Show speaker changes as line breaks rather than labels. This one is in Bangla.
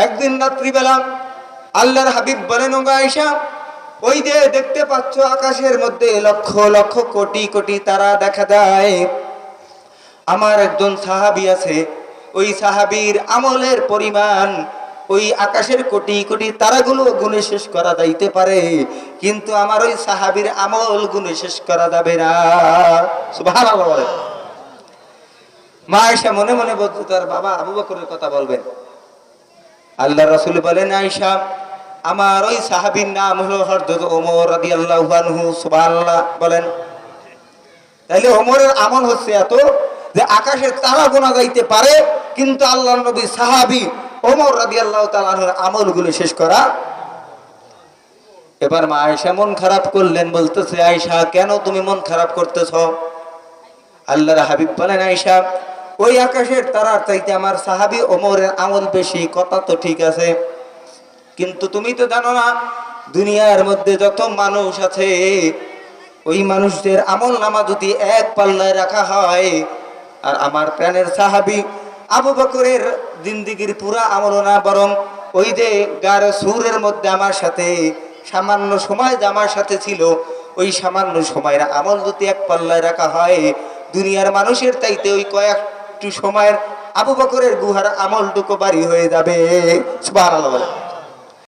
একদিন রাত্রিবেলা আল্লাহর হাবিব বলেন, ও আয়েশা, ওই যে দেখতে পাচ্ছ আকাশের মধ্যে লক্ষ লক্ষ কোটি কোটি তারা দেখা যায়, আমার একজন সাহাবী আছে, ওই সাহাবীর আমলের পরিমাণ ওই আকাশের কোটি কোটি তারাগুলো গুণে শেষ করা যাইতে পারে, কিন্তু আমার ওই সাহাবীর আমল গুণে শেষ করা যাবে না। সুবহানাল্লাহ। মা আয়েশা মনে মনে বলতো তার বাবা আবু বকরের কথা বলবেন। আল্লাহ রাসূল বলেন, আয়েশা, আমার ওই সাহাবীর নাম হলো হযরত ওমর রাদিয়াল্লাহু আনহু। সুবহানাল্লাহ বলেন। তাইলে ওমরের আমল হচ্ছে এত যে আকাশের তারা গোনা যাইতে পারে, কিন্তু আল্লাহর নবী সাহাবী ওমর রাদিয়াল্লাহু তাআলা আনহুর আমলগুলো শেষ করা। এবার মা আয়েশা মন খারাপ করলেন, বলতেছে, আয়েশা কেন তুমি মন খারাপ করতেছ? আল্লাহর হাবিব বলেন, আয়েশা, ওই আকাশের তারার চাইতে আমার সাহাবী ওমরের আমল বেশি, কথা তো ঠিক আছে, কিন্তু তুমি তো জানো না দুনিয়ার মধ্যে যত মানুষ আছে ওই মানুষদের আমল নামা যদি এক পাল্লায় রাখা হয়, আর আমার প্রাণের সাহাবী আবু বকরের জিন্দেগীর পুরা আমল না, বরং ওই যে গারে সুরের মধ্যে আমার সাথে সামান্য সময় যে আমার সাথে ছিল, ওই সামান্য সময়ের আমল যদি এক পাল্লায় রাখা হয়, দুনিয়ার মানুষের চাইতে ওই কয়েকটু সময়ের আবু বকরের গুহার আমলটুকু বাড়ি হয়ে যাবে। সুবহানাল্লাহ।